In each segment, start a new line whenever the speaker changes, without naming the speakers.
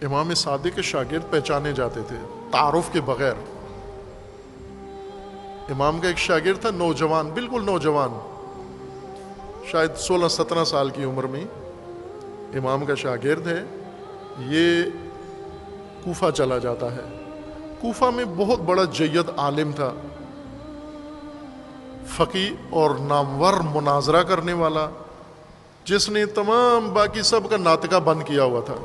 امام صادق کے شاگرد پہچانے جاتے تھے تعارف کے بغیر۔ امام کا ایک شاگرد تھا، نوجوان، بالکل نوجوان، شاید 16-17 سال کی عمر میں امام کا شاگرد ہے، یہ کوفہ چلا جاتا ہے۔ کوفہ میں بہت بڑا جید عالم تھا، فقیہ اور نامور مناظرہ کرنے والا، جس نے تمام باقی سب کا ناطقہ بند کیا ہوا تھا،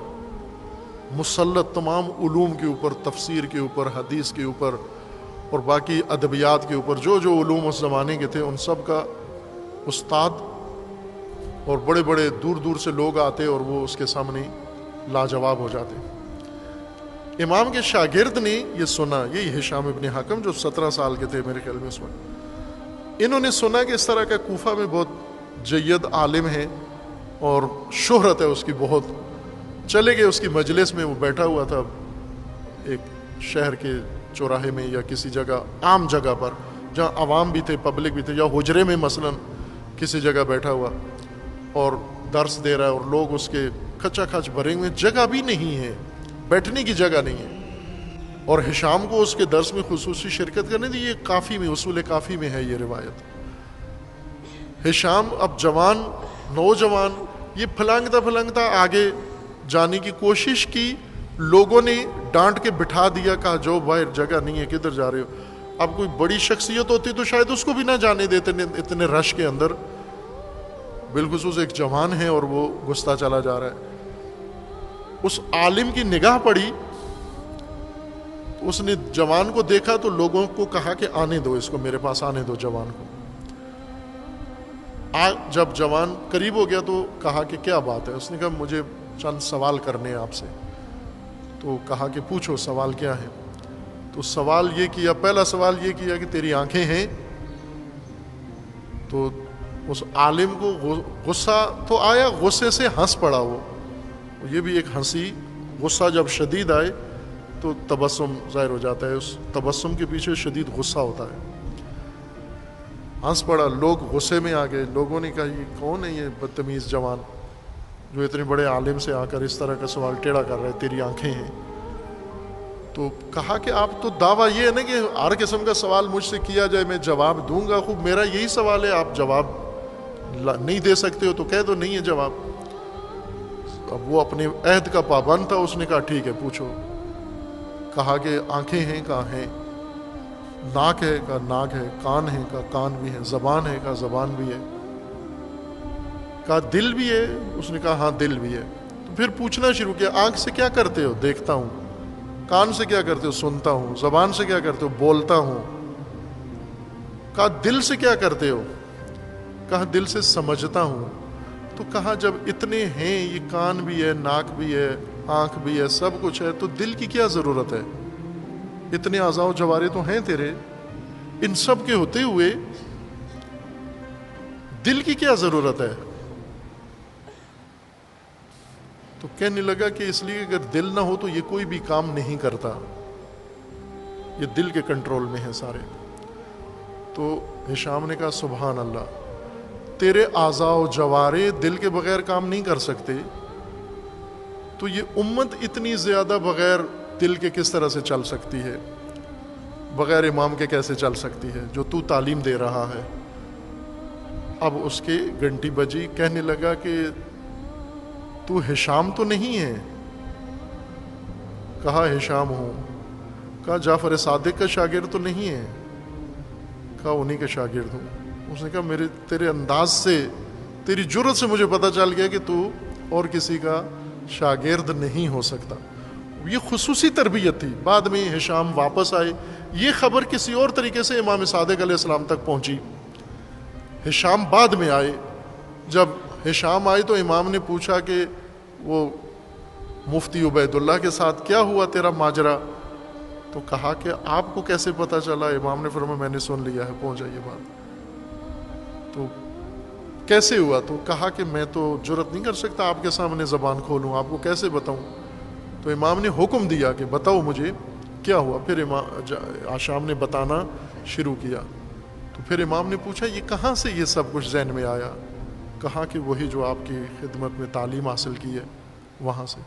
مسلط تمام علوم کے اوپر، تفسیر کے اوپر، حدیث کے اوپر اور باقی ادبیات کے اوپر، جو علوم اس زمانے کے تھے ان سب کا استاد، اور بڑے بڑے دور دور سے لوگ آتے اور وہ اس کے سامنے لاجواب ہو جاتے۔ امام کے شاگرد نے یہ سنا، یہی ہشام ابن حکم جو 17 سال کے تھے میرے خیال میں اس وقت، انہوں نے سنا کہ اس طرح کا کوفہ میں بہت جید عالم ہے اور شہرت ہے اس کی بہت، چلے گئے اس کی مجلس میں، وہ بیٹھا ہوا تھا ایک شہر کے چوراہے میں یا کسی جگہ عام جگہ پر جہاں عوام بھی تھے، پبلک بھی تھے، یا حجرے میں مثلا کسی جگہ بیٹھا ہوا اور درس دے رہا ہے، اور لوگ اس کے کھچا کھچ بھرے ہوئے، جگہ بھی نہیں ہے، بیٹھنے کی جگہ نہیں ہے، اور ہشام کو اس کے درس میں خصوصی شرکت کرنے دی۔ یہ کافی میں، اصول کافی میں ہے یہ روایت۔ ہشام اب جوان، نوجوان، یہ پھلانگتا آگے جانے کی کوشش کی، لوگوں نے ڈانٹ کے بٹھا دیا، کہا جو باہر جگہ نہیں ہے، کدھر جا رہے ہو؟ اب کوئی بڑی شخصیت ہوتی تو شاید اس کو بھی نہ جانے دیتے اتنے رش کے اندر، بالخصوص ایک جوان ہے اور وہ گھستا چلا جا رہا ہے۔ اس عالم کی نگاہ پڑی، اس نے جوان کو دیکھا تو لوگوں کو کہا کہ آنے دو اس کو، میرے پاس آنے دو جوان کو۔ جب جوان قریب ہو گیا تو کہا کہ کیا بات ہے؟ اس نے کہا مجھے چند سوال کرنے ہیں آپ سے۔ تو کہا کہ پوچھو، سوال کیا ہے؟ تو سوال یہ کیا، پہلا سوال یہ کیا کہ تیری آنکھیں ہیں؟ تو اس عالم کو غصہ تو آیا، غصے سے ہنس پڑا وہ۔ یہ بھی ایک ہنسی، غصہ جب شدید آئے تو تبسم ظاہر ہو جاتا ہے، اس تبسم کے پیچھے شدید غصہ ہوتا ہے۔ ہنس پڑا، لوگ غصے میں آ گئے، لوگوں نے کہا یہ کون ہے یہ بدتمیز جوان جو اتنے بڑے عالم سے آ کر اس طرح کا سوال ٹیڑھا کر رہا ہے، تیری آنکھیں ہیں؟ تو کہا کہ آپ تو دعویٰ یہ ہے نا کہ ہر قسم کا سوال مجھ سے کیا جائے میں جواب دوں گا، خوب میرا یہی سوال ہے، آپ جواب نہیں دے سکتے ہو تو کہہ دو نہیں ہے جواب۔ اب وہ اپنے عہد کا پابند تھا، اس نے کہا ٹھیک ہے پوچھو۔ کہا کہ آنکھیں ہیں؟ کہا ہیں۔ ناک ہے؟ کہا ناک ہے۔ کان ہے؟ کہا کان بھی ہے۔ زبان ہے؟ کہا زبان بھی ہے۔ کہا دل بھی ہے؟ اس نے کہا ہاں دل بھی ہے۔ تو پھر پوچھنا شروع کیا، آنکھ سے کیا کرتے ہو؟ دیکھتا ہوں۔ کان سے کیا کرتے ہو؟ سنتا ہوں۔ زبان سے کیا کرتے ہو؟ بولتا ہوں۔ کہا دل سے کیا کرتے ہو؟ کہا دل سے سمجھتا ہوں۔ تو کہا جب اتنے ہیں، یہ کان بھی ہے، ناک بھی ہے، آنکھ بھی ہے، سب کچھ ہے، تو دل کی کیا ضرورت ہے؟ اتنے اعضاء و جوارے تو ہیں تیرے، ان سب کے ہوتے ہوئے دل کی کیا ضرورت ہے؟ تو کہنے لگا کہ اس لیے اگر دل نہ ہو تو یہ کوئی بھی کام نہیں کرتا، یہ دل کے کنٹرول میں ہے سارے۔ تو ہشام نے کہا سبحان اللہ، تیرے اعضاء و جوارے دل کے بغیر کام نہیں کر سکتے، تو یہ امت اتنی زیادہ بغیر دل کے کس طرح سے چل سکتی ہے؟ بغیر امام کے کیسے چل سکتی ہے جو تو تعلیم دے رہا ہے؟ اب اس کے گھنٹی بجی، کہنے لگا کہ تو ہشام تو نہیں ہے؟ کہا ہشام ہوں۔ کہا جعفر صادق کا شاگرد تو نہیں ہے؟ کہا انہی کا شاگرد ہوں۔ اس نے کہا تیرے انداز سے، تیری جرت سے مجھے پتہ چل گیا کہ تو اور کسی کا شاگرد نہیں ہو سکتا۔ یہ خصوصی تربیت تھی۔ بعد میں ہشام واپس آئے، یہ خبر کسی اور طریقے سے امام صادق علیہ السلام تک پہنچی۔ ہشام بعد میں آئے، جب ہشام آئے تو امام نے پوچھا کہ وہ مفتی عبید اللہ کے ساتھ کیا ہوا تیرا ماجرا؟ تو کہا کہ آپ کو کیسے پتہ چلا؟ امام نے فرمایا میں نے سن لیا ہے، پہنچ جائیے بات۔ تو کیسے ہوا؟ تو کہا کہ میں تو جرت نہیں کر سکتا آپ کے سامنے زبان کھولوں، آپ کو کیسے بتاؤں؟ تو امام نے حکم دیا کہ بتاؤ مجھے کیا ہوا۔ پھر ہشام نے بتانا شروع کیا۔ تو پھر امام نے پوچھا یہ کہاں سے یہ سب کچھ ذہن میں آیا؟ کہا کہ وہی جو آپ کی خدمت میں تعلیم حاصل کی ہے وہاں سے۔